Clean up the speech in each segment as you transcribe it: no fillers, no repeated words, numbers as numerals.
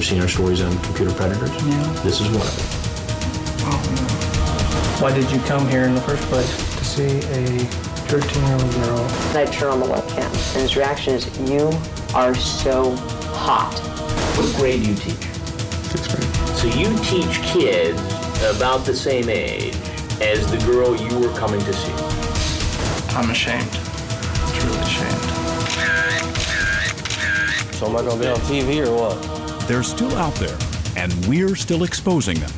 ever seen our stories on computer predators? Yeah. This is one of them. Why did you come here in the first place? To see a 13-year-old girl. I turn on the webcam, and his reaction is, "You are so hot." What grade do you teach? 6th grade. So you teach kids about the same age as the girl you were coming to see. I'm ashamed. Truly ashamed. So am I going to be on TV or what? They're still out there, and we're still exposing them.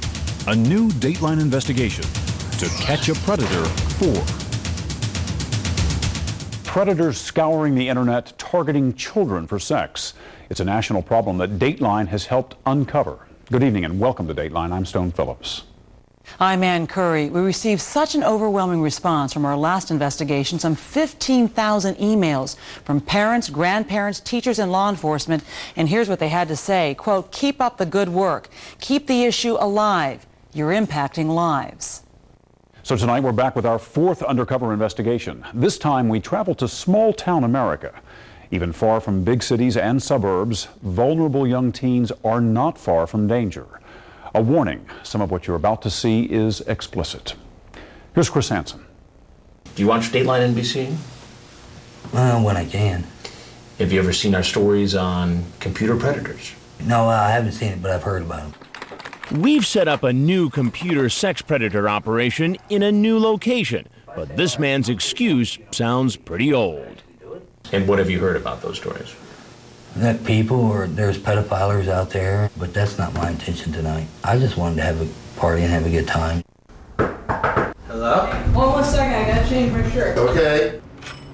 A new Dateline investigation to catch a predator 4. Predators scouring the internet, targeting children for sex. It's a national problem that Dateline has helped uncover. Good evening and welcome to Dateline. I'm Stone Phillips. I'm Ann Curry. We received such an overwhelming response from our last investigation, some 15,000 emails from parents, grandparents, teachers, and law enforcement. And here's what they had to say, quote, "Keep up the good work. Keep the issue alive. You're impacting lives." So tonight we're back with our 4th undercover investigation. This time we travel to small town America. Even far from big cities and suburbs, vulnerable young teens are not far from danger. A warning, some of what you're about to see is explicit. Here's Chris Hansen. Do you watch Dateline NBC? When I can. Have you ever seen our stories on computer predators? No, I haven't seen it, but I've heard about them. We've set up a new computer sex predator operation in a new location, but this man's excuse sounds pretty old. And what have you heard about those stories? That there's pedophilers out there, but that's not my intention tonight. I just wanted to have a party and have a good time. Hello? One second, I gotta change my shirt. Okay.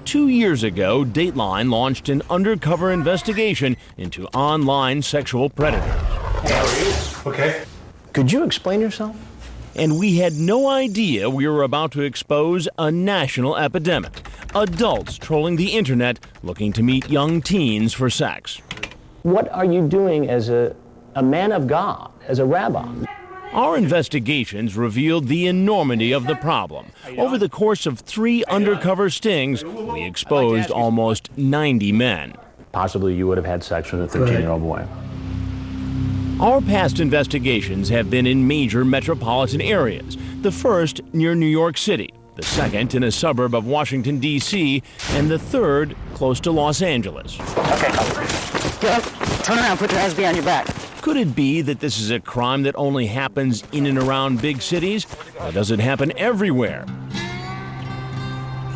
2 years ago, Dateline launched an undercover investigation into online sexual predators. Hey, how are you? Okay. Could you explain yourself? And we had no idea we were about to expose a national epidemic. Adults trolling the internet looking to meet young teens for sex. What are you doing as a man of God, as a rabbi? Our investigations revealed the enormity of the problem. Over the course of 3 undercover stings, we exposed almost 90 men. Possibly you would have had sex with a 13-year-old boy. Our past investigations have been in major metropolitan areas. The first near New York City, the second in a suburb of Washington, D.C., and the third close to Los Angeles. Okay, get up, turn around, put your hands behind your back. Could it be that this is a crime that only happens in and around big cities? Or does it happen everywhere?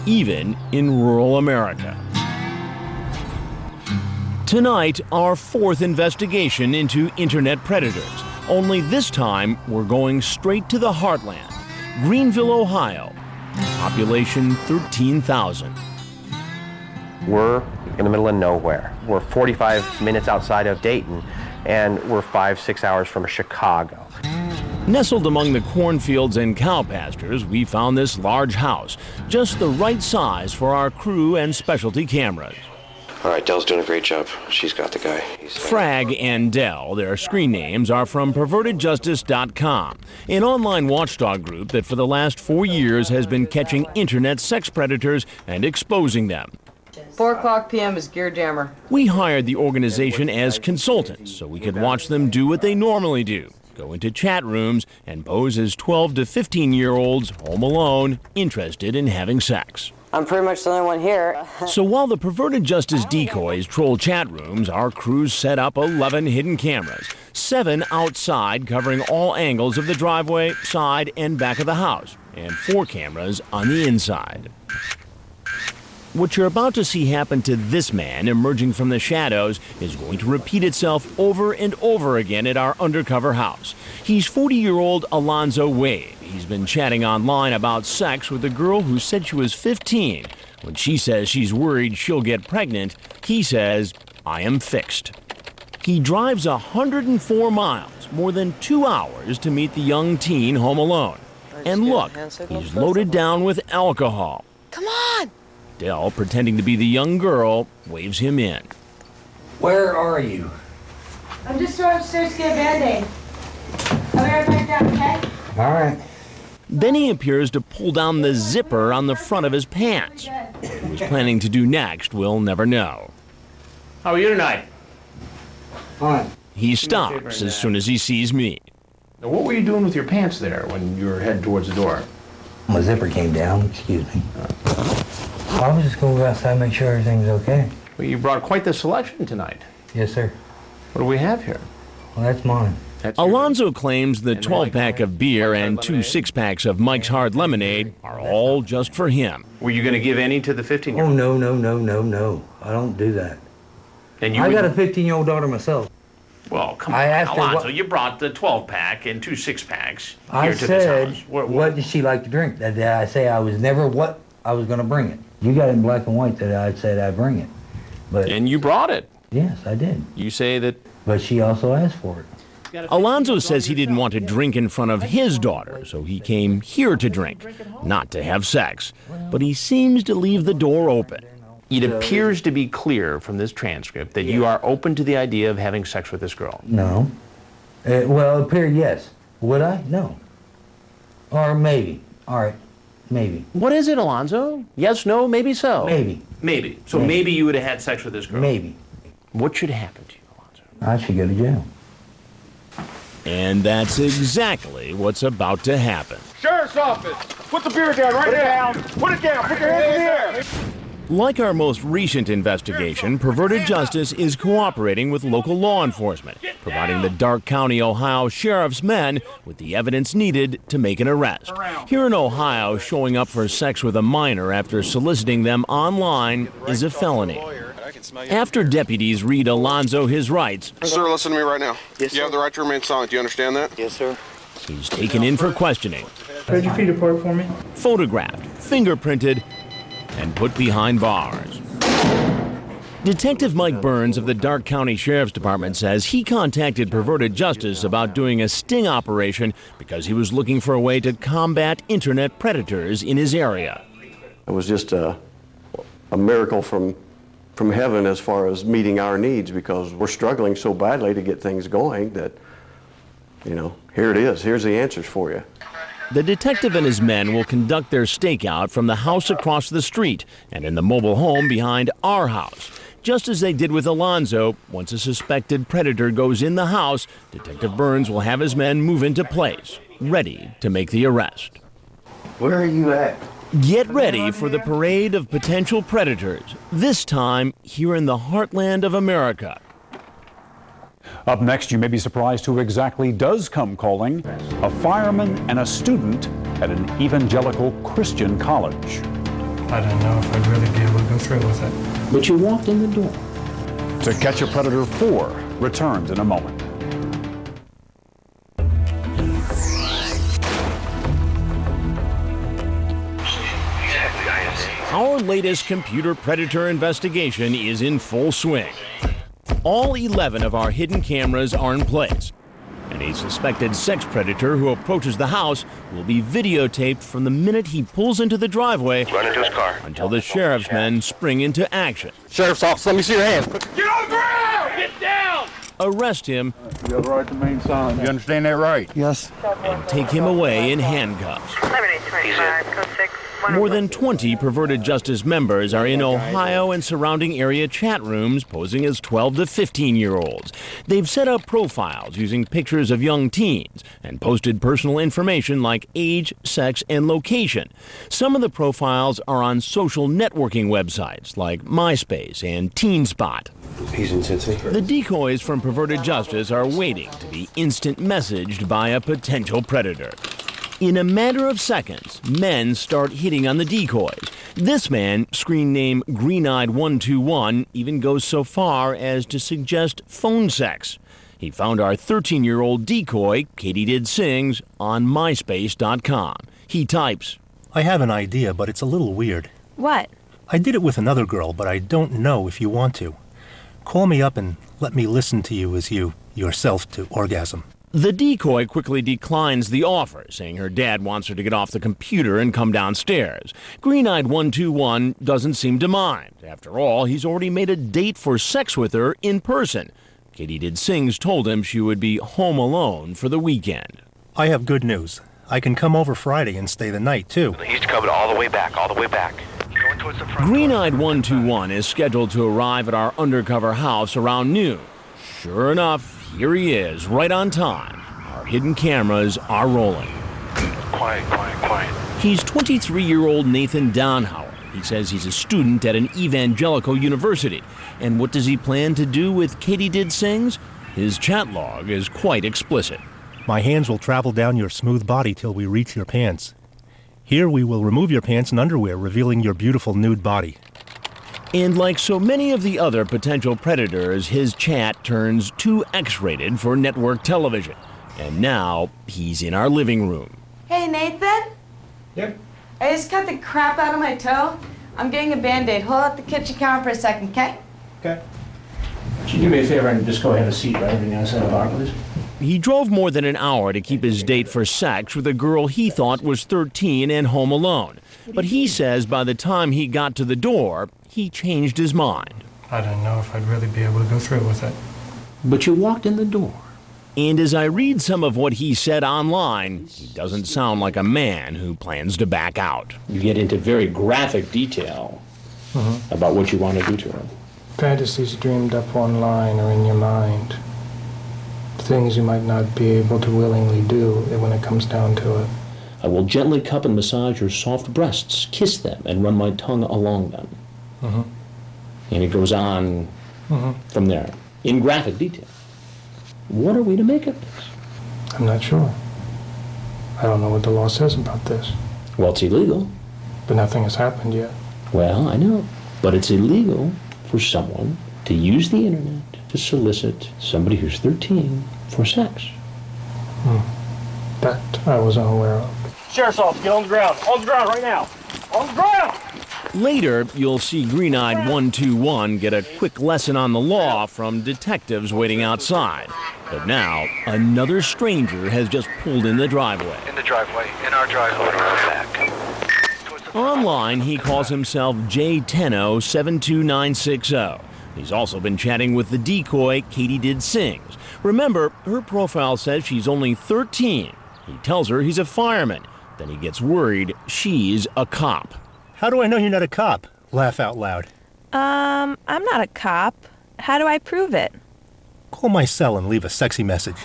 Even in rural America. Tonight, our 4th investigation into internet predators. Only this time, we're going straight to the heartland. Greenville, Ohio. Population 13,000. We're in the middle of nowhere. We're 45 minutes outside of Dayton, and we're 5-6 hours from Chicago. Nestled among the cornfields and cow pastures, we found this large house, just the right size for our crew and specialty cameras. All right, Dell's doing a great job. She's got the guy. Frag and Dell, their screen names, are from pervertedjustice.com, an online watchdog group that for the last 4 years has been catching internet sex predators and exposing them. 4:00 p.m. is Gear Jammer. We hired the organization as consultants so we could watch them do what they normally do, go into chat rooms and pose as 12 to 15-year-olds home alone, interested in having sex. I'm pretty much the only one here. So while the perverted justice decoys troll chat rooms, our crews set up 11 hidden cameras, 7 outside covering all angles of the driveway, side, and back of the house, and 4 cameras on the inside. What you're about to see happen to this man emerging from the shadows is going to repeat itself over and over again at our undercover house. He's 40-year-old Alonzo Wade. He's been chatting online about sex with a girl who said she was 15. When she says she's worried she'll get pregnant, he says, "I am fixed." He drives 104 miles, more than 2 hours, to meet the young teen home alone. And look, he's loaded down with alcohol. Come on! Dell, pretending to be the young girl, waves him in. Where are you? I'm just going upstairs to get a Band-Aid. I'll be right back down, okay? All right. Then he appears to pull down the zipper on the front of his pants. What he was planning to do next, we'll never know. How are you tonight? Fine. He stops as soon as he sees me. Now, what were you doing with your pants there when you were heading towards the door? My zipper came down, excuse me. I was just going to go outside and make sure everything's okay. Well, you brought quite the selection tonight. Yes, sir. What do we have here? Well, that's mine. Alonzo claims the 12-pack of beer and 2 6-packs of Mike's Hard Lemonade are all just for him. Were you going to give any to the 15-year-old? Oh, no. I don't do that. And I got a 15-year-old daughter myself. Well, come I on, asked her Alonzo, what- you brought the 12-pack and 2 6-packs I here to said, this house. what does she like to drink? That I say I was never what I was going to bring it. You got it in black and white that I said I'd bring it. But And you brought it. yes, I did. You say that... But she also asked for it. Alonzo says he didn't want to drink in front of his daughter, so he came here to drink, not to have sex. But he seems to leave the door open. It appears to be clear from this transcript that you are open to the idea of having sex with this girl. No. Well, it appeared yes. Would I? No. Or maybe. All right. Maybe. What is it, Alonzo? Yes, no, maybe so? Maybe. Maybe. So maybe you would have had sex with this girl? Maybe. What should happen to you, Alonzo? I should go to jail. And that's exactly what's about to happen. Sheriff's office! Put the beer down right now! Put it down! Put your hands in the air! Like our most recent investigation, Perverted Justice is cooperating with local law enforcement, providing the Darke County, Ohio Sheriff's men with the evidence needed to make an arrest. Here in Ohio, showing up for sex with a minor after soliciting them online is a felony. After deputies read Alonzo his rights, Sir, listen to me right now. Yes, you have the right to remain silent. Do you understand that? Yes, sir. he's taken in for questioning, Spread your feet apart for me. photographed, fingerprinted, and put behind bars. Detective Mike Burns of the Darke County Sheriff's Department says he contacted Perverted Justice about doing a sting operation because he was looking for a way to combat internet predators in his area. It was just a miracle from heaven as far as meeting our needs, because we're struggling so badly to get things going that, you know, here it is. Here's the answers for you. The detective and his men will conduct their stakeout from the house across the street and in the mobile home behind our house. Just as they did with Alonzo, once a suspected predator goes in the house, Detective Burns will have his men move into place, ready to make the arrest. Where are you at? Get ready for the parade of potential predators, this time here in the heartland of America. Up next, you may be surprised who exactly does come calling: a fireman and a student at an evangelical Christian college. I don't know if I'd really be able to go through with it. But you walked in the door. To Catch a Predator 4 returns in a moment. Our latest computer predator investigation is in full swing. All 11 of our hidden cameras are in place, and a suspected sex predator who approaches the house will be videotaped from the minute he pulls into the driveway Run into his car. until the sheriff's men spring into action. Sheriff's office, let me see your hands. Get on the ground! Get down! Arrest him You have the right to remain silent. You understand that right? Yes. and take him away in handcuffs. More than 20 Perverted Justice members are in Ohio and surrounding area chat rooms posing as 12 to 15-year-olds. They've set up profiles using pictures of young teens and posted personal information like age, sex, and location. Some of the profiles are on social networking websites like MySpace and TeenSpot. He's in Cincy. The decoys from Perverted Justice are waiting to be instant messaged by a potential predator. In a matter of seconds, men start hitting on the decoys. This man, screen name Green-Eyed121, even goes so far as to suggest phone sex. He found our 13-year-old decoy, Katie Did Sings, on MySpace.com. He types, I have an idea, but it's a little weird. What? I did it with another girl, but I don't know if you want to. Call me up and let me listen to you as you yourself to orgasm. The decoy quickly declines the offer, saying her dad wants her to get off the computer and come downstairs. Green-Eyed121 doesn't seem to mind. After all, he's already made a date for sex with her in person. Katie Did Sings told him she would be home alone for the weekend. I have good news. I can come over Friday and stay the night, too. He's covered all the way back, all the way back. Going towards the front. Green-Eyed121 is scheduled to arrive at our undercover house around noon. Sure enough, here he is, right on time. Our hidden cameras are rolling. Quiet, quiet, quiet. He's 23-year-old Nathan Downhauer. He says he's a student at an evangelical university. And what does he plan to do with Katie Did Sings? His chat log is quite explicit. My hands will travel down your smooth body till we reach your pants. Here we will remove your pants and underwear, revealing your beautiful nude body. And like so many of the other potential predators, his chat turns too X-rated for network television. And now he's in our living room. Hey, Nathan? Yep. I just cut the crap out of my toe. I'm getting a Band-Aid. Hold up the kitchen counter for a second, okay? Okay. Would you do me a favor and just go have a seat right over the outside of the bar, please? He drove more than an hour to keep his date for sex with a girl he thought was 13 and home alone. But he says by the time he got to the door, he changed his mind. I don't know if I'd really be able to go through with it. But you walked in the door. And as I read some of what he said online, he doesn't sound like a man who plans to back out. You get into very graphic detail about what you want to do to her. Fantasies dreamed up online or in your mind. Things you might not be able to willingly do when it comes down to it. I will gently cup and massage your soft breasts, kiss them, and run my tongue along them. And it goes on from there, in graphic detail. What are we to make of this? I'm not sure. I don't know what the law says about this. Well, it's illegal. But nothing has happened yet. Well, I know. But it's illegal for someone to use the internet to solicit somebody who's 13 for sex. That I was unaware of. Sheriff's office, get on the ground. On the ground right now. On the ground! Later, you'll see Green-Eyed 121 get a quick lesson on the law from detectives waiting outside. But now, another stranger has just pulled in the driveway. In the driveway, in our driveway, back. Online, he calls himself J10O72960. He's also been chatting with the decoy Katie Did Sings. Remember, her profile says she's only 13. He tells her he's a fireman. Then he gets worried she's a cop. How do I know you're not a cop? Laugh out loud. I'm not a cop. How do I prove it? Call my cell and leave a sexy message.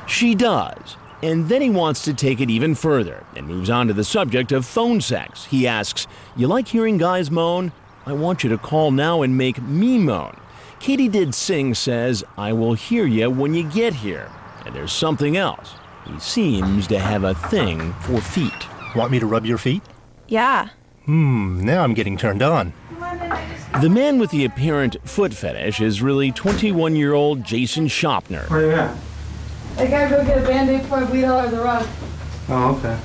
She does. And then he wants to take it even further and moves on to the subject of phone sex. He asks, "You like hearing guys moan? I want you to call now and make me moan." Katie Did Sing says, "I will hear you when you get here." And there's something else. He seems to have a thing for feet. Want me to rub your feet? Yeah. Now I'm getting turned on. The man with the apparent foot fetish is really 21-year-old Jason Shopner. Where you at? I gotta go get a Band-Aid before I bleed all over the rug. Oh, okay.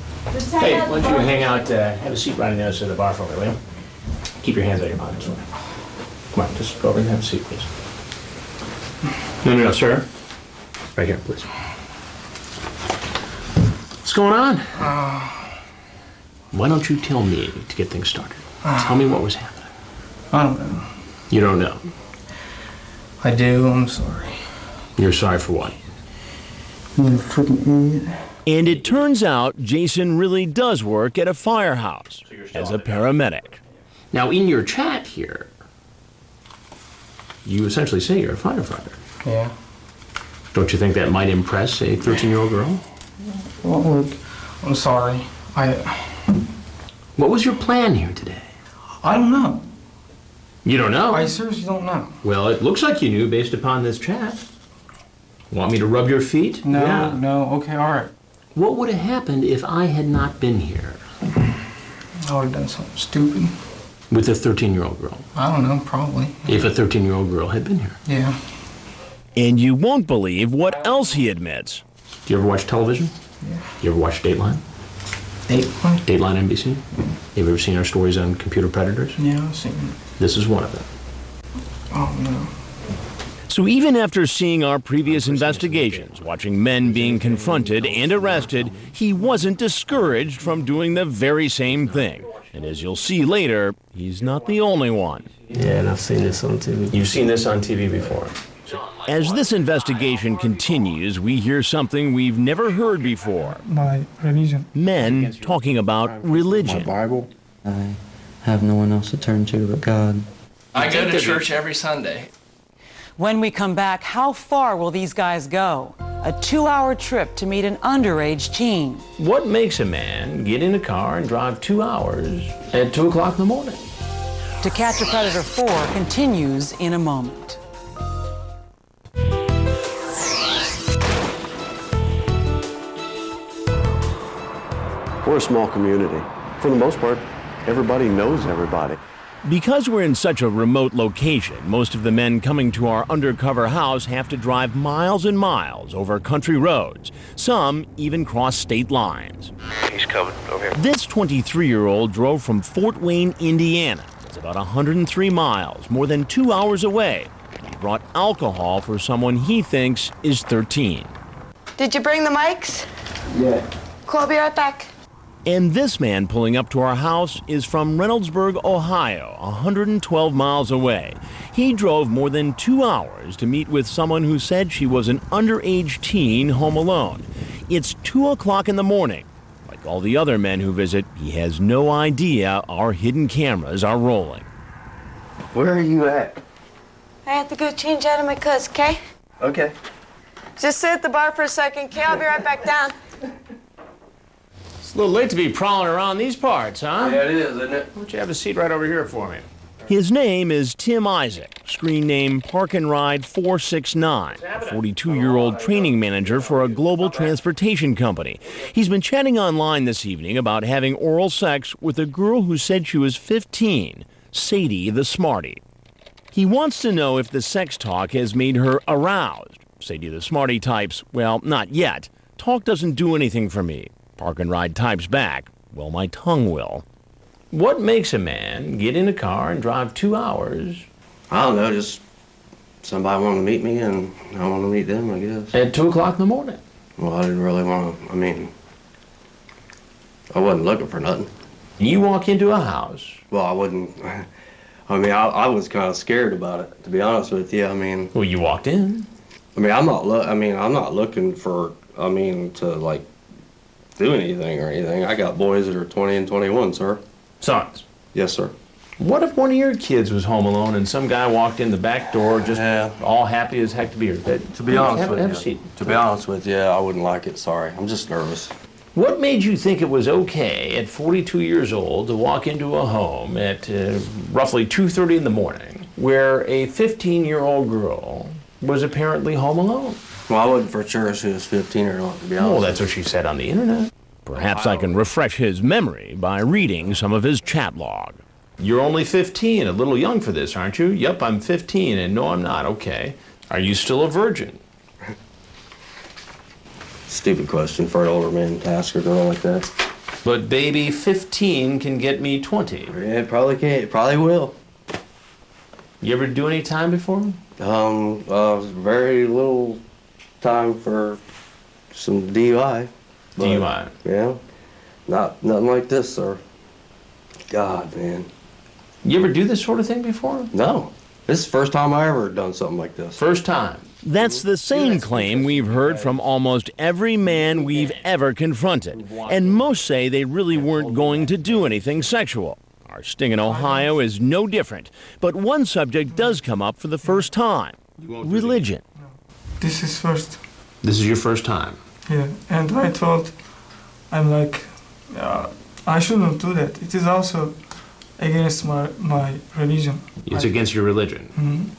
Hey, why don't you hang out, have a seat right on the other side of the bar for me, will you? Keep your hands out of your pockets for me. Come on, just go over and have a seat, please. No, sir. Right here, please. What's going on? Why don't you tell me to get things started? Tell me what was happening. I don't know. You don't know? I do, I'm sorry. You're sorry for what? You freaking idiot. And it turns out Jason really does work at a firehouse as a paramedic. Now, in your chat here, you essentially say you're a firefighter. Yeah. Don't you think that might impress a 13-year-old girl? Well, look, I'm sorry. What was your plan here today? I don't know. You don't know? I seriously don't know. Well, it looks like you knew based upon this chat. Want me to rub your feet? No, no, okay, all right. What would have happened if I had not been here? I would have done something stupid. With a 13-year-old girl? I don't know, probably. If a 13-year-old girl had been here? Yeah. And you won't believe what else he admits. Do you ever watch television? Yeah. You ever watch Dateline? Dateline? Dateline NBC? Have you ever seen our stories on computer predators? Yeah, I've seen it. This is one of them. Oh, no. So even after seeing our previous investigations, watching men being confronted and arrested, he wasn't discouraged from doing the very same thing. And as you'll see later, he's not the only one. Yeah, and I've seen this on TV. You've seen this on TV before. As this investigation continues, we hear something we've never heard before. My religion. Men talking about religion. My Bible. I have no one else to turn to but God. I go to church every Sunday. When we come back, how far will these guys go? A 2-hour trip to meet an underage teen. What makes a man get in a car and drive 2 hours at 2 o'clock in the morning? To Catch a Predator 4 continues in a moment. We're a small community. For the most part, everybody knows everybody. Because we're in such a remote location, most of the men coming to our undercover house have to drive miles and miles over country roads. Some even cross state lines. He's coming over here. This 23-year-old drove from Fort Wayne, Indiana. It's about 103 miles, more than 2 hours away. He brought alcohol for someone he thinks is 13. Did you bring the mics? Yeah. Cool, I'll be right back. And this man pulling up to our house is from Reynoldsburg, Ohio, 112 miles away. He drove more than 2 hours to meet with someone who said she was an underage teen home alone. It's 2 o'clock in the morning. Like all the other men who visit, he has no idea our hidden cameras are rolling. Where are you at? I have to go change out of my clothes, okay? Okay. Just sit at the bar for a second, okay? I'll be right back down. It's a little late to be prowling around these parts, huh? Yeah, it is, isn't it? Why don't you have a seat right over here for me? His name is Tim Isaac, screen name Park and Ride 469, a 42-year-old training manager for a global transportation company. He's been chatting online this evening about having oral sex with a girl who said she was 15, Sadie the Smarty. He wants to know if the sex talk has made her aroused. Sadie the Smarty types, well, not yet. Talk doesn't do anything for me. Park and Ride types back, well, my tongue will. What makes a man get in a car and drive 2 hours? I don't know, just somebody wanted to meet me and I want to meet them, I guess. At 2 o'clock in the morning? Well, I didn't really want to, I wasn't looking for nothing. You walk into a house. Well, I wouldn't, I was kind of scared about it, to be honest with you. Well, you walked in. I'm not looking for, to like do anything or anything. I got boys that are 20 and 21, sir. Sons? Yes, sir. What if one of your kids was home alone and some guy walked in the back door just all happy as heck to be here? To be honest with you, I wouldn't like it, sorry. I'm just nervous. What made you think it was okay at 42 years old to walk into a home at roughly 2:30 in the morning where a 15-year-old girl was apparently home alone? Well, I wasn't for sure if she was 15 or not, to be honest. Well, that's what she said on the internet. Perhaps I can refresh his memory by reading some of his chat log. You're only 15, a little young for this, aren't you? Yep, I'm 15, and no, I'm not. Okay. Are you still a virgin? Stupid question for an older man to ask a girl like that. But baby, 15 can get me 20. Yeah, it probably can. It probably will. You ever do any time before? Very little time for some DUI. DUI? Yeah. Nothing like this, sir. God, man. You ever do this sort of thing before? No. This is the first time I ever done something like this. First time? That's the same claim we've heard from almost every man we've ever confronted. And most say they really weren't going to do anything sexual. Our sting in Ohio is no different. But one subject does come up for the first time. Religion. This is first. This is your first time? Yeah, and I thought, I shouldn't do that. It is also against my religion. It's against your religion? Mm-hmm.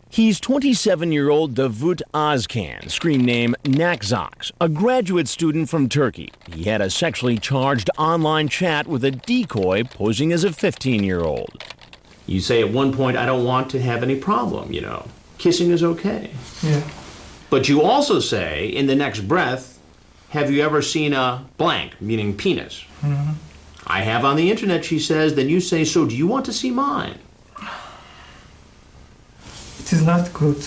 He's 27-year-old Davut Azkan, screen name Nakzox, a graduate student from Turkey. He had a sexually charged online chat with a decoy posing as a 15-year-old. You say at one point, I don't want to have any problem, Kissing is okay. Yeah. But you also say, in the next breath, have you ever seen a blank, meaning penis? Mm-hmm. I have on the internet, she says. Then you say, so do you want to see mine? It is not good.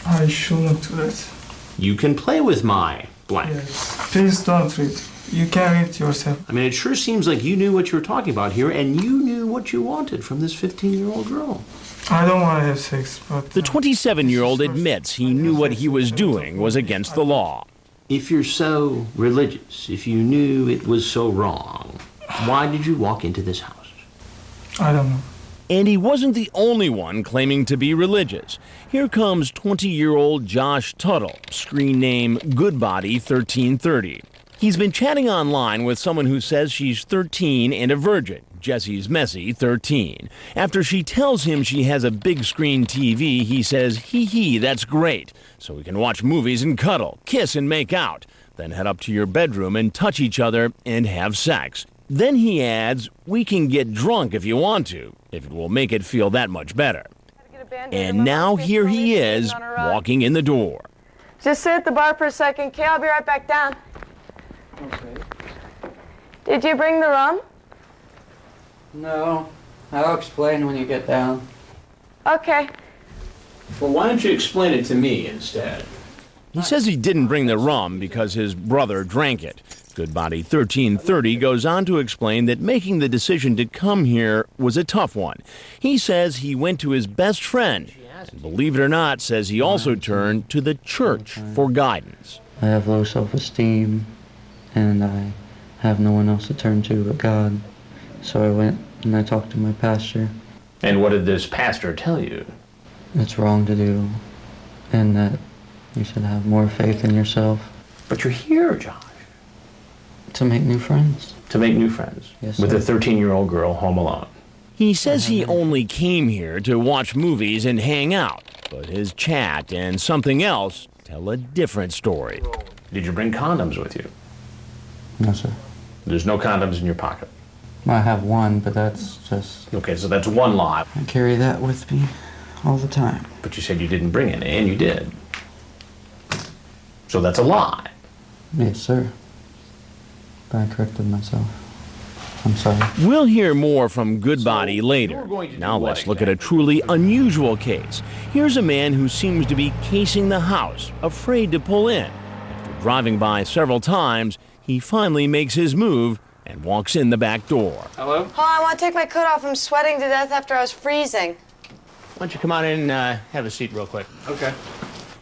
I shouldn't do that. You can play with my blank. Yes. Please don't read. You can read yourself. It sure seems like you knew what you were talking about here, and you knew what you wanted from this 15-year-old girl. I don't want to have sex, but... The 27-year-old admits he knew what he was doing was against the law. If you're so religious, if you knew it was so wrong, why did you walk into this house? I don't know. And he wasn't the only one claiming to be religious. Here comes 20-year-old Josh Tuttle, screen name Goodbody1330. He's been chatting online with someone who says she's 13 and a virgin, Jessie's Messy 13. After she tells him she has a big screen TV, he says, hee, that's great. So we can watch movies and cuddle, kiss and make out. Then head up to your bedroom and touch each other and have sex. Then he adds, we can get drunk if you want to, if it will make it feel that much better. And now here he is, walking in the door. Just sit at the bar for a second, Kay. I'll be right back down. Okay. Did you bring the rum? No. I'll explain when you get down. Okay. Well, why don't you explain it to me instead? He says he didn't bring the rum because his brother drank it. Goodbody1330 goes on to explain that making the decision to come here was a tough one. He says he went to his best friend, and believe it or not, says he also turned to the church for guidance. I have low self-esteem, and I have no one else to turn to but God. So I went and I talked to my pastor. And what did this pastor tell you? It's wrong to do, and that you should have more faith in yourself. But you're here, Josh. To make new friends. To make new friends? Yes, with sir. a 13-year-old girl home alone. He says he only came here to watch movies and hang out, but his chat and something else tell a different story. Did you bring condoms with you? No, sir. There's no condoms in your pocket? I have one, but that's just... Okay, so that's one lie. I carry that with me all the time. But you said you didn't bring any, and you did. So that's a lie. Yes, sir. But I corrected myself. I'm sorry. We'll hear more from Goodbody later. Now let's look at a truly unusual case. Here's a man who seems to be casing the house, afraid to pull in. After driving by several times, he finally makes his move and walks in the back door. Hello? Oh, I want to take my coat off. I'm sweating to death after I was freezing. Why don't you come on in and have a seat real quick? Okay.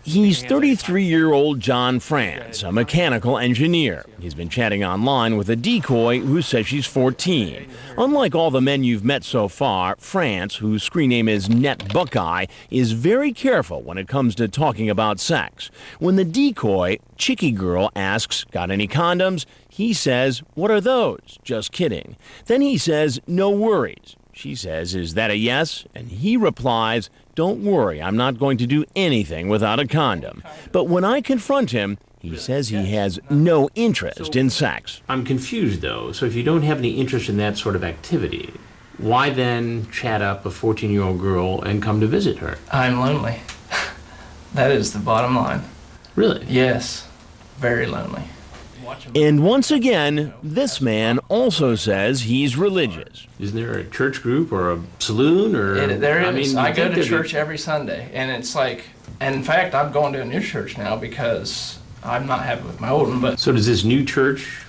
He's 33-year-old John France, a mechanical engineer. He's been chatting online with a decoy who says she's 14. Unlike all the men you've met so far, France, whose screen name is Net Buckeye, is very careful when it comes to talking about sex. When the decoy, Chicky Girl, asks, got any condoms? He says, what are those? Just kidding. Then he says, no worries. She says, is that a yes? And he replies, don't worry, I'm not going to do anything without a condom. But when I confront him, he says he has no interest in sex. I'm confused, though. So if you don't have any interest in that sort of activity, why then chat up a 14-year-old girl and come to visit her? I'm lonely. That is the bottom line. Really? Yes. Very lonely. And once again, this man also says he's religious. Isn't there a church group or a saloon or? There is. I go to there'd church every Sunday, and it's like, and in fact, I'm going to a new church now because I'm not happy with my old one. But so does this new church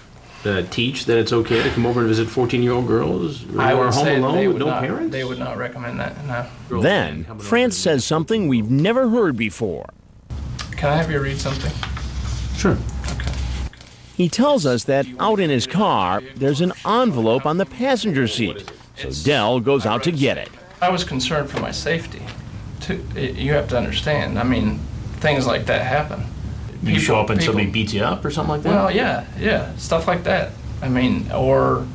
teach that it's okay to come over and visit 14-year-old girls who are home alone with no parents? They would not recommend that. No. Then France says something we've never heard before. Can I have you read something? Sure. He tells us that out in his car, there's an envelope on the passenger seat. So Dell goes out to get it. I was concerned for my safety. You have to understand. I mean, things like that happen. You show up and somebody beats you up or something like that? Well, yeah, stuff like that. I mean, or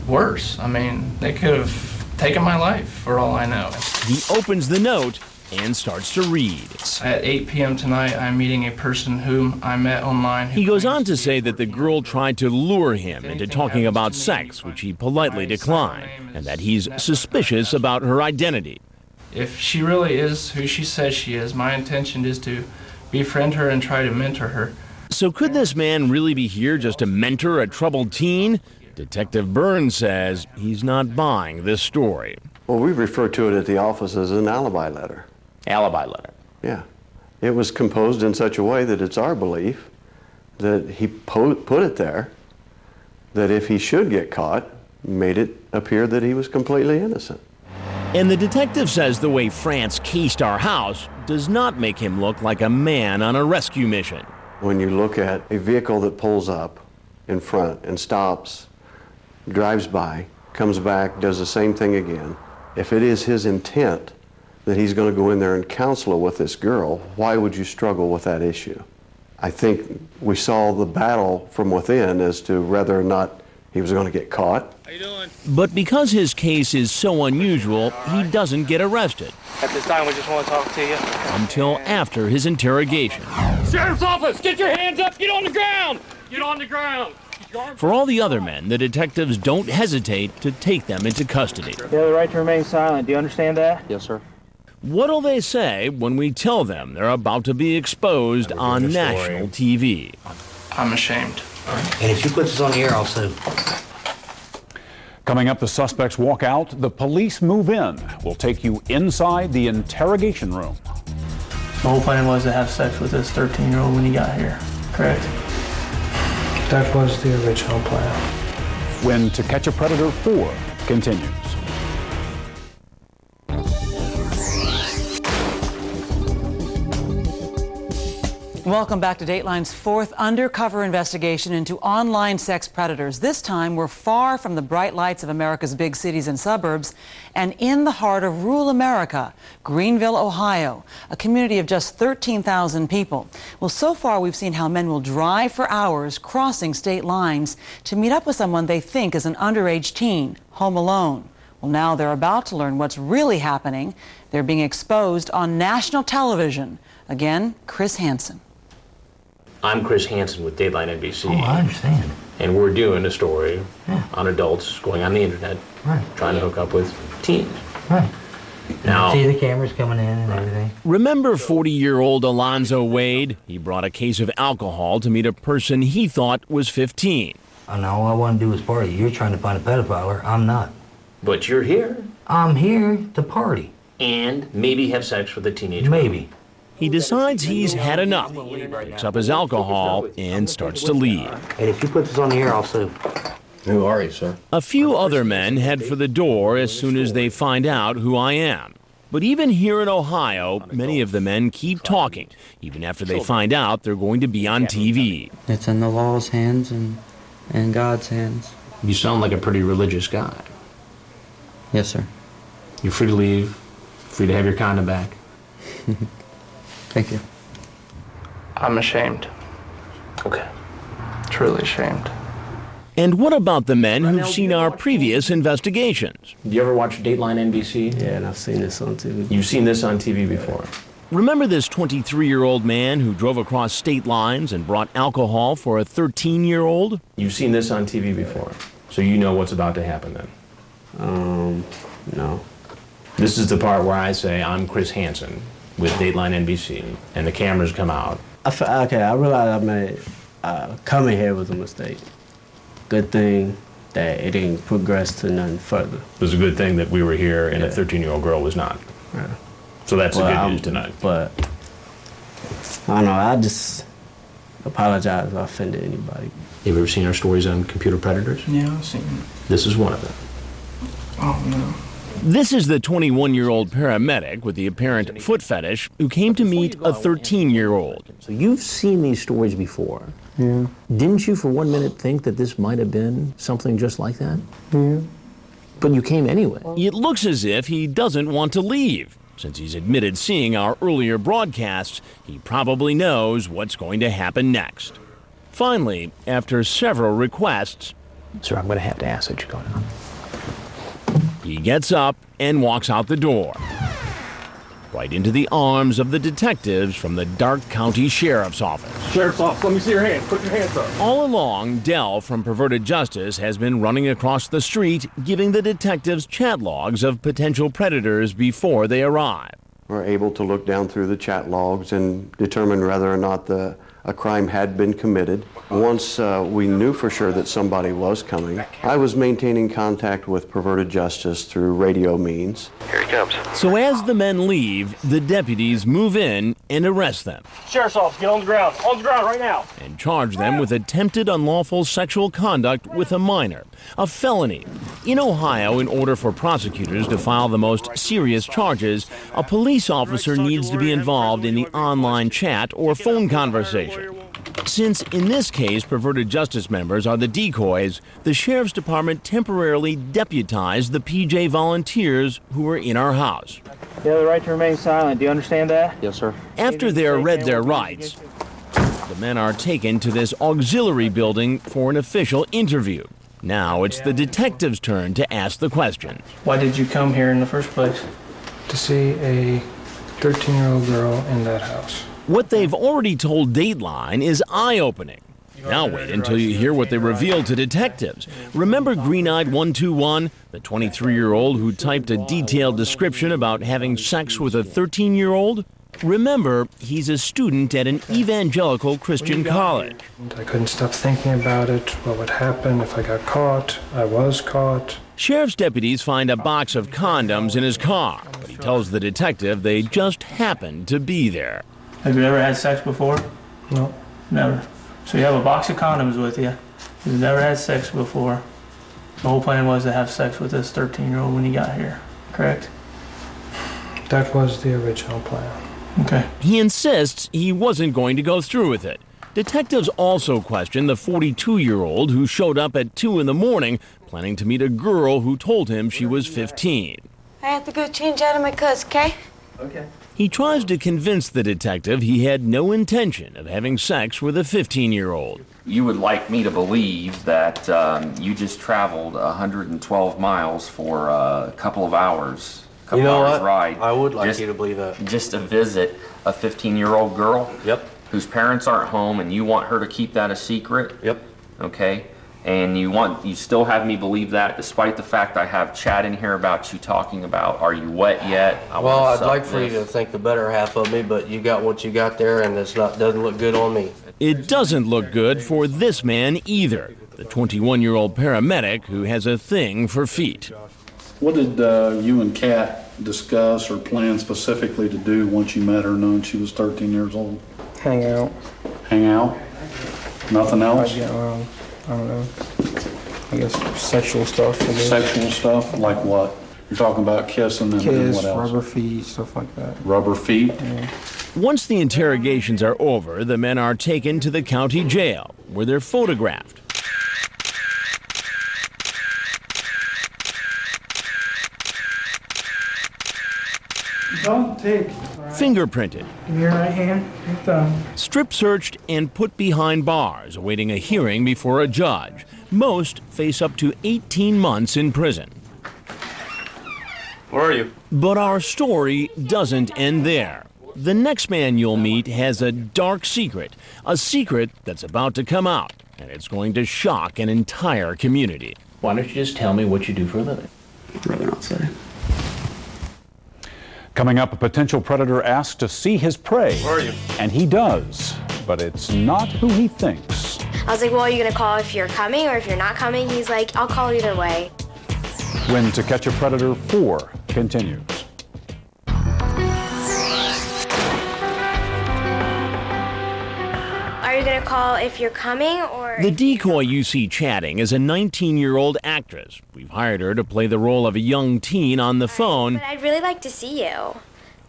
worse. I mean, they could have taken my life for all I know. He opens the note and starts to read. At 8 p.m. tonight, I'm meeting a person whom I met online. He goes on to say that the girl tried to lure him into talking about sex, which he politely declined, and that he's suspicious about her identity. If she really is who she says she is, my intention is to befriend her and try to mentor her. So could this man really be here just to mentor a troubled teen? Detective Burns says he's not buying this story. Well, we refer to it at the office as an alibi letter. Alibi letter? Yeah. It was composed in such a way that it's our belief that he put it there, that if he should get caught, made it appear that he was completely innocent. And the detective says the way France cased our house does not make him look like a man on a rescue mission. When you look at a vehicle that pulls up in front and stops, drives by, comes back, does the same thing again, If it is his intent that he's going to go in there and counsel with this girl, why would you struggle with that issue? I think we saw the battle from within as to whether or not he was going to get caught. But because his case is so unusual, he doesn't get arrested At this time, we just want to talk to you. until after his interrogation. Sheriff's office, get your hands up, get on the ground! Get on the ground! For all the other men, the detectives don't hesitate to take them into custody. You have the right to remain silent. Do you understand that? Yes, sir. What'll they say when we tell them they're about to be exposed on national TV? I'm ashamed. And if you put this on the air, I'll sue. Coming up, the suspects walk out, the police move in. We'll take you inside the interrogation room. The whole plan was to have sex with this 13-year-old when he got here, correct? That was the original plan. When To Catch a Predator 4 continues. Welcome back to Dateline's fourth undercover investigation into online sex predators. This time, we're far from the bright lights of America's big cities and suburbs and in the heart of rural America, Greenville, Ohio, a community of just 13,000 people. Well, so far, we've seen how men will drive for hours crossing state lines to meet up with someone they think is an underage teen, home alone. Well, now they're about to learn what's really happening. They're being exposed on national television. Again, Chris Hansen. I'm Chris Hansen with Dateline NBC. Oh, I understand. And we're doing a story on adults going on the internet, trying to hook up with teens. Right. Now, See the cameras coming in and everything. Remember 40-year-old Alonzo Wade? He brought a case of alcohol to meet a person he thought was 15. And all I want to do is party. You're trying to find a pedophile. I'm not. But you're here. I'm here to party. And maybe have sex with a teenager. Maybe. He decides he's had enough, picks up his alcohol, and starts to leave. And if you put this on the air, I'll sue. Who are you, sir? A few other men head for the door as soon as they find out who I am. But even here in Ohio, many of the men keep talking, even after they find out they're going to be on TV. It's in the law's hands and God's hands. You sound like a pretty religious guy. Yes, sir. You're free to leave, free to have your condom back. Thank you. I'm ashamed. Okay. Truly ashamed. And what about the men who've seen our previous investigations? Do you ever watch Dateline NBC? Yeah, and I've seen this on TV. You've seen this on TV before. Remember this 23-year-old man who drove across state lines and brought alcohol for a 13-year-old? You've seen this on TV before, so you know what's about to happen then. No. This is the part where I say, I'm Chris Hansen with Dateline NBC, and the cameras come out. Okay, I realized I made coming here was a mistake. Good thing that it didn't progress to nothing further. It was a good thing that we were here and a 13-year-old girl was not. Yeah. So that's the good news tonight. But I don't know, I just apologize if I offended anybody. Have you ever seen our stories on computer predators? Yeah, I've seen it. This is one of them. Oh, no. This is the 21-year-old paramedic with the apparent foot fetish who came to meet a 13-year-old. So you've seen these stories before. Yeah. Didn't you for 1 minute think that this might have been something just like that? Yeah. But you came anyway. It looks as if he doesn't want to leave. Since he's admitted seeing our earlier broadcasts, he probably knows what's going to happen next. Finally, after several requests, Sir, I'm going to have to ask that you go now. he gets up and walks out the door, right into the arms of the detectives from the Dark County Sheriff's Office. Sheriff's office, let me see your hands. Put your hands up. All along, Dell from Perverted Justice has been running across the street, giving the detectives chat logs of potential predators before they arrive. We're able to look down through the chat logs and determine whether or not a crime had been committed. Once we knew for sure that somebody was coming, I was maintaining contact with Perverted Justice through radio means. Here he comes. So as the men leave, the deputies move in and arrest them Sheriff's office, get on the ground. On the ground right now. and charge them with attempted unlawful sexual conduct with a minor, a felony. In Ohio, in order for prosecutors to file the most serious charges, a police officer needs to be involved in the online chat or phone conversation. Since in this case perverted justice members are the decoys, the sheriff's department temporarily deputized the PJ volunteers who were in our house. You have the right to remain silent. Do you understand that? Yes, sir. After they're read their rights, the men are taken to this auxiliary building for an official interview. Now it's the detective's turn to ask the questions. Why did you come here in the first place? To see a 13-year-old girl in that house. What they've already told Dateline is eye-opening. Now wait until you hear what they revealed to detectives. Remember Green-Eyed 121, the 23-year-old who typed a detailed description about having sex with a 13-year-old? Remember, he's a student at an evangelical Christian college. I couldn't stop thinking about it. What would happen if I got caught? I was caught. Sheriff's deputies find a box of condoms in his car, but he tells the detective they just happened to be there. Have you ever had sex before? No. Never. So you have a box of condoms with you. You've never had sex before. The whole plan was to have sex with this 13-year-old when you got here, correct? That was the original plan. Okay. He insists he wasn't going to go through with it. Detectives also question the 42-year-old who showed up at 2 in the morning planning to meet a girl who told him she was 15. I have to go change out of my clothes, okay? Okay. He tries to convince the detective he had no intention of having sex with a 15-year-old. You would like me to believe that you just traveled 112 miles for a couple of hours. You know what? Ride. I would like you to believe that. Just to visit a 15-year-old girl? Yep. Whose parents aren't home, and you want her to keep that a secret? Yep. Okay. And you still have me believe that, despite the fact I have chat in here about you talking about, are you wet yet? Well, I'd like for you to think the better half of me, but you got what you got there, and doesn't look good on me. It doesn't look good for this man either, the 21-year-old paramedic who has a thing for feet. What did you and Kat discuss or plan specifically to do once you met her, knowing she was 13 years old? Hang out. Hang out? Nothing else? I'd get around. I don't know. I guess sexual stuff. Sexual stuff? Like what? You're talking about kissing and Kiss, what else? rubber feet, stuff like that. Rubber feet? Yeah. Once the interrogations are over, the men are taken to the county jail, where they're photographed. Don't take. Fingerprinted. Give me your right hand, your thumb. Strip searched and put behind bars, awaiting a hearing before a judge. Most face up to 18 months in prison. Where are you? But our story doesn't end there. The next man you'll meet has a dark secret, a secret that's about to come out, and it's going to shock an entire community. Why don't you just tell me what you do for a living? I'd rather not say. Coming up, a potential predator asks to see his prey. Where are you? And he does, but it's not who he thinks. I was like, well, are you going to call if you're coming or if you're not coming? He's like, I'll call either way. When To Catch a Predator 4 continues. Are you going to call if you're coming or... The decoy you see chatting is a 19-year-old actress. We've hired her to play the role of a young teen on the phone But I'd really like to see you.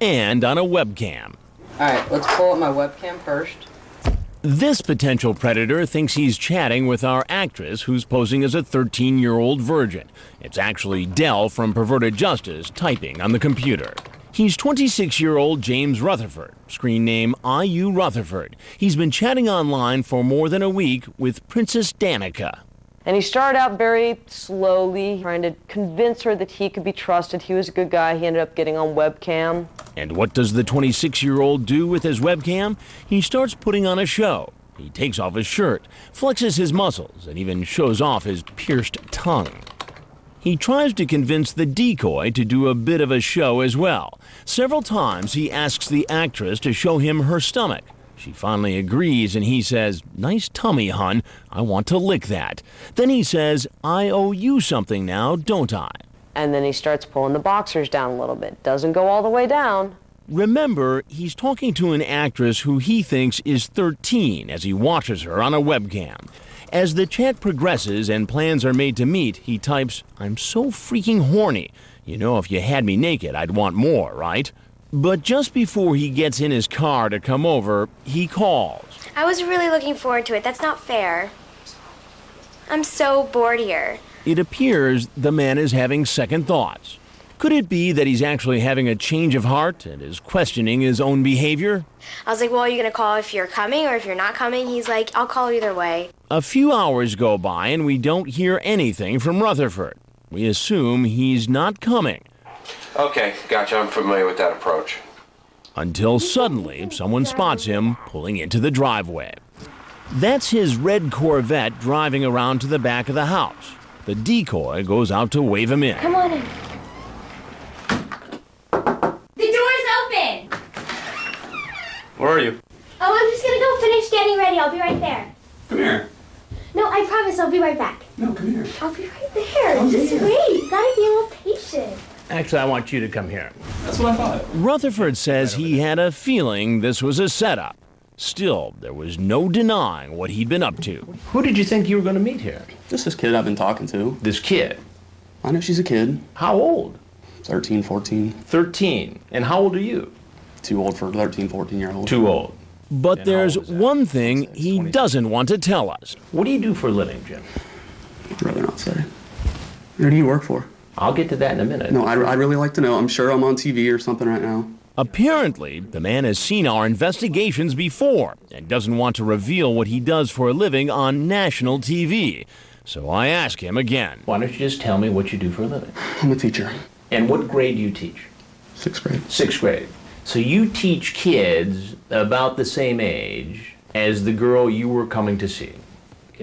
and on a webcam. All right, let's pull up my webcam first. This potential predator thinks he's chatting with our actress who's posing as a 13-year-old virgin. It's actually Dell from Perverted Justice typing on the computer. He's 26-year-old James Rutherford, screen name I.U. Rutherford. He's been chatting online for more than a week with Princess Danica. And he started out very slowly, trying to convince her that he could be trusted. He was a good guy. He ended up getting on webcam. And what does the 26-year-old do with his webcam? He starts putting on a show. He takes off his shirt, flexes his muscles, and even shows off his pierced tongue. He tries to convince the decoy to do a bit of a show as well. Several times he asks the actress to show him her stomach. She finally agrees and he says, "Nice tummy, hun. I want to lick that." Then he says, "I owe you something now, don't I?" And then he starts pulling the boxers down a little bit. Doesn't go all the way down. Remember, he's talking to an actress who he thinks is 13 as he watches her on a webcam. As the chat progresses and plans are made to meet, he types, "I'm so freaking horny. You know, if you had me naked, I'd want more, right?" But just before he gets in his car to come over, he calls. I was really looking forward to it. That's not fair. I'm so bored here. It appears the man is having second thoughts. Could it be that he's actually having a change of heart and is questioning his own behavior? I was like, well, are you going to call if you're coming or if you're not coming? He's like, I'll call either way. A few hours go by and we don't hear anything from Rutherford. We assume he's not coming. Okay, gotcha. I'm familiar with that approach. Until suddenly, someone spots him pulling into the driveway. That's his red Corvette driving around to the back of the house. The decoy goes out to wave him in. Come on in. The door's open! Where are you? Oh, I'm just gonna go finish getting ready. I'll be right there. Come here. No, I promise I'll be right back. No, come here. I'll be right there. Just wait. You gotta be a little patient. Actually, I want you to come here. That's what I thought. Rutherford says he had a feeling this was a setup. Still, there was no denying what he'd been up to. Who did you think you were going to meet here? Just this kid I've been talking to. This kid? I know she's a kid. How old? 13, 14. 13. And how old are you? Too old for 13, 14-year-old. Too old. But there's one thing he doesn't want to tell us. What do you do for a living, Jim? I'd rather not say. Who do you work for? I'll get to that in a minute. No, I'd really like to know. I'm sure I'm on TV or something right now. Apparently, the man has seen our investigations before and doesn't want to reveal what he does for a living on national TV. So I ask him again. Why don't you just tell me what you do for a living? I'm a teacher. And what grade do you teach? 6th grade. 6th grade. So you teach kids about the same age as the girl you were coming to see.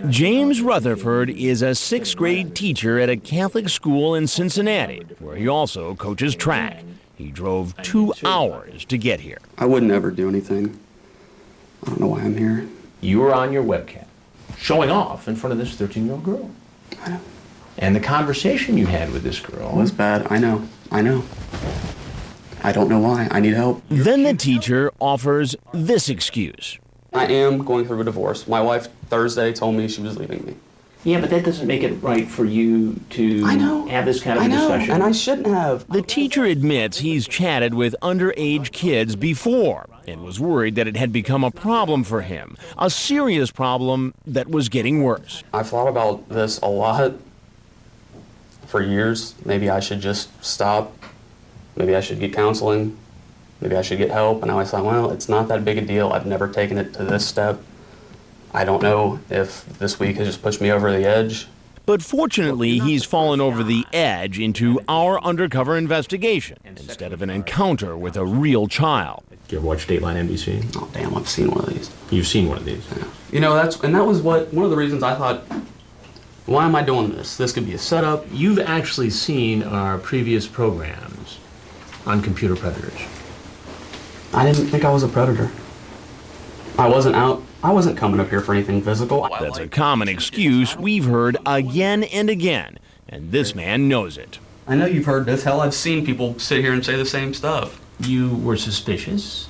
James Rutherford is a 6th grade teacher at a Catholic school in Cincinnati, where he also coaches track. He drove 2 hours to get here. I would never do anything. I don't know why I'm here. You were on your webcam, showing off in front of this 13-year-old girl. I know. And the conversation you had with this girl was bad. I know. I don't know why. I need help. Then the teacher offers this excuse. I am going through a divorce. My wife Thursday told me she was leaving me. Yeah, but that doesn't make it right for you to have this kind of discussion. And I shouldn't have. The teacher admits he's chatted with underage kids before and was worried that it had become a problem for him, a serious problem that was getting worse. I've thought about this a lot for years. Maybe I should just stop. Maybe I should get counseling. Maybe I should get help. And I always thought, well, it's not that big a deal. I've never taken it to this step. I don't know if this week has just pushed me over the edge. But fortunately, he's fallen over the edge into our undercover investigation instead of an encounter with a real child. Do you ever watch Dateline NBC? Oh, damn, I've seen one of these. You've seen one of these? Yeah. You know, that was one of the reasons I thought, why am I doing this? This could be a setup. You've actually seen our previous programs on computer predators. I didn't think I was a predator. I wasn't coming up here for anything physical. That's a common excuse we've heard again and again, and this man knows it. I know you've heard this. Hell, I've seen people sit here and say the same stuff. You were suspicious.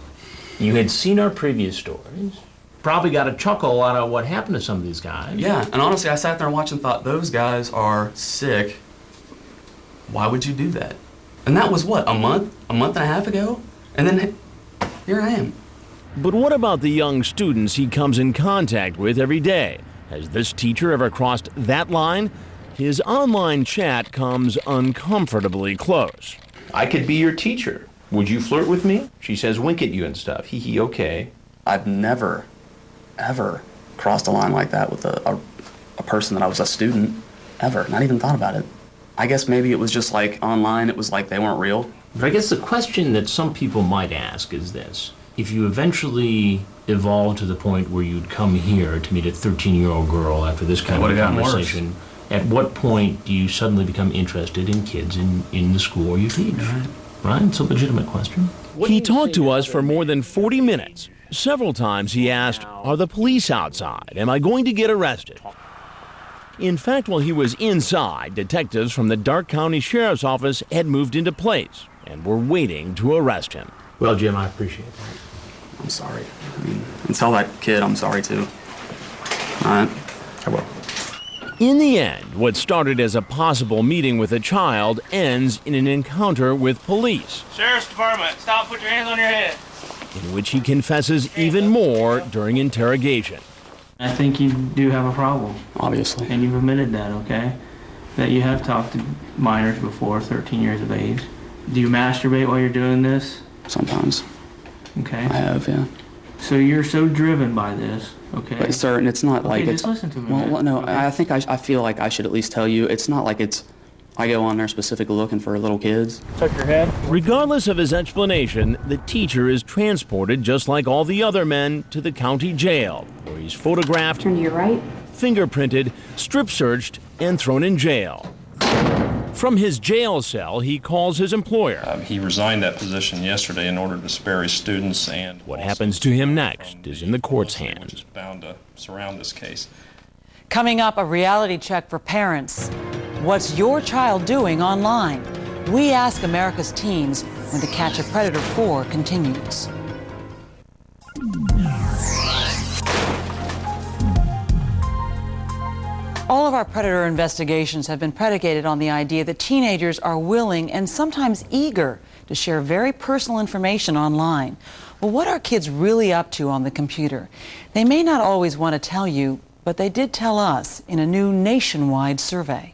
You had seen our previous stories. Probably got a chuckle out of what happened to some of these guys. Yeah, and honestly, I sat there and watched and thought, those guys are sick. Why would you do that? And that was what, a month and a half ago? And then here I am. But what about the young students he comes in contact with every day? Has this teacher ever crossed that line? His online chat comes uncomfortably close. I could be your teacher. Would you flirt with me? She says wink at you and stuff. Hee hee, okay. I've never, ever crossed a line like that with a person that I was a student. Ever. Not even thought about it. I guess maybe it was just like online, it was like they weren't real. But I guess the question that some people might ask is this. If you eventually evolve to the point where you'd come here to meet a 13-year-old girl after this kind of conversation, at what point do you suddenly become interested in kids in the school you teach? Right? It's a legitimate question. He talked to us for more than 40 minutes. Several times he asked, are the police outside? Am I going to get arrested? In fact, while he was inside, detectives from the Darke County Sheriff's Office had moved into place and were waiting to arrest him. Well, Jim, I appreciate that. I'm sorry. And tell that kid I'm sorry too. All right? I will. In the end, what started as a possible meeting with a child ends in an encounter with police, Sheriff's Department, stop, put your hands on your head. in which he confesses even more during interrogation. I think you do have a problem. Obviously. And you've admitted that, okay? That you have talked to minors before, 13 years of age. Do you masturbate while you're doing this? Sometimes. Okay. I have, yeah. So you're so driven by this, okay? But sir, and it's not like okay, it's. just listen to me. Well, man. no, Okay. I think I feel like I should at least tell you. It's not like it's. I go on there specifically looking for little kids. Tuck your head. Regardless of his explanation, the teacher is transported just like all the other men to the county jail, where he's photographed, Turn to your right. fingerprinted, strip searched, and thrown in jail. From his jail cell, he calls his employer. He resigned that position yesterday in order to spare his students, and what happens to him next is in the court's hands. Which is bound to surround this case. Coming up, a reality check for parents. What's your child doing online? We ask America's teens when To Catch a Predator 4 continues. All of our predator investigations have been predicated on the idea that teenagers are willing and sometimes eager to share very personal information online. Well, what are kids really up to on the computer? They may not always want to tell you, but they did tell us in a new nationwide survey.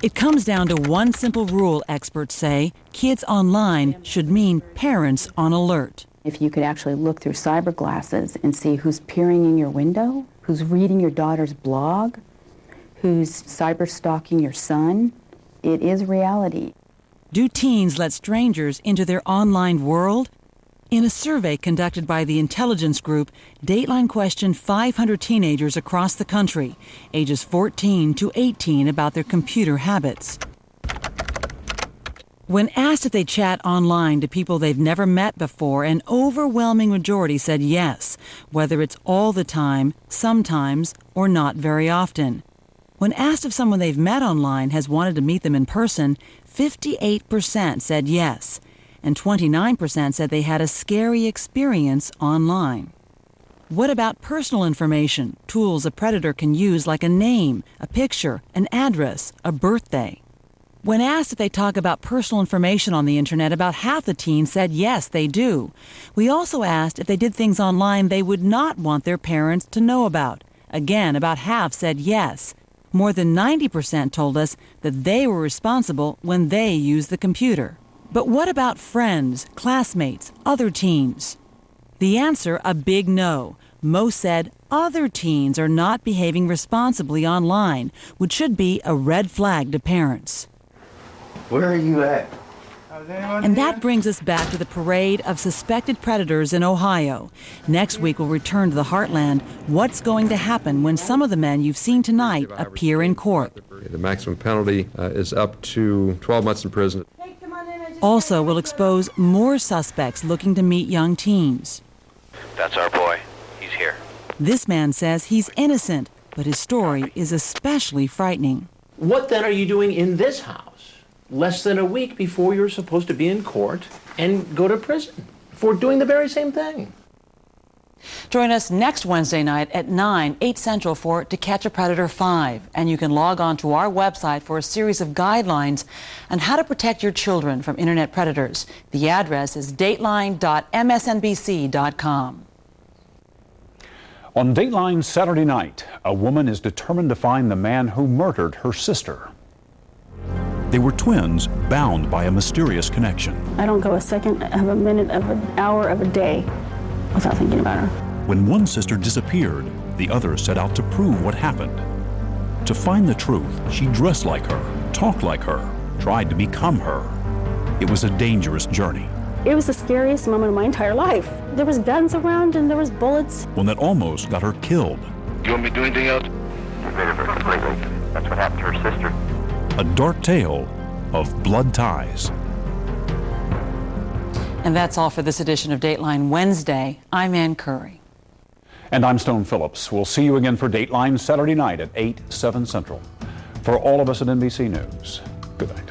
It comes down to one simple rule, experts say. Kids online should mean parents on alert. If you could actually look through cyber glasses and see who's peering in your window, who's reading your daughter's blog, who's cyber stalking your son, it is reality. Do teens let strangers into their online world? In a survey conducted by the intelligence group, Dateline questioned 500 teenagers across the country, ages 14 to 18, about their computer habits. When asked if they chat online to people they've never met before, an overwhelming majority said yes, whether it's all the time, sometimes, or not very often. When asked if someone they've met online has wanted to meet them in person, 58% said yes, and 29% said they had a scary experience online. What about personal information, tools a predator can use like a name, a picture, an address, a birthday? When asked if they talk about personal information on the internet, about half the teens said yes, they do. We also asked if they did things online they would not want their parents to know about. Again, about half said yes. More than 90% told us that they were responsible when they used the computer. But what about friends, classmates, other teens? The answer, a big no. Most said other teens are not behaving responsibly online, which should be a red flag to parents. Where are you at? And that brings us back to the parade of suspected predators in Ohio. Next week, we'll return to the heartland. What's going to happen when some of the men you've seen tonight appear in court? The maximum penalty is up to 12 months in prison. Also, we'll expose more suspects looking to meet young teens. That's our boy. He's here. This man says he's innocent, but his story is especially frightening. What then are you doing in this house less than a week before you're supposed to be in court and go to prison for doing the very same thing? Join us next Wednesday night at 9, 8 Central for To Catch a Predator 5. And you can log on to our website for a series of guidelines on how to protect your children from internet predators. The address is dateline.msnbc.com. On Dateline Saturday night, a woman is determined to find the man who murdered her sister. They were twins bound by a mysterious connection. I don't go a second of a minute of an hour of a day without thinking about her. When one sister disappeared, the other set out to prove what happened. To find the truth, she dressed like her, talked like her, tried to become her. It was a dangerous journey. It was the scariest moment of my entire life. There was guns around and there was bullets. One that almost got her killed. You want me to do anything else? Get rid of her completely. That's what happened to her sister. A dark tale of blood ties. And that's all for this edition of Dateline Wednesday. I'm Ann Curry. And I'm Stone Phillips. We'll see you again for Dateline Saturday night at 8, 7 Central. For all of us at NBC News, good night.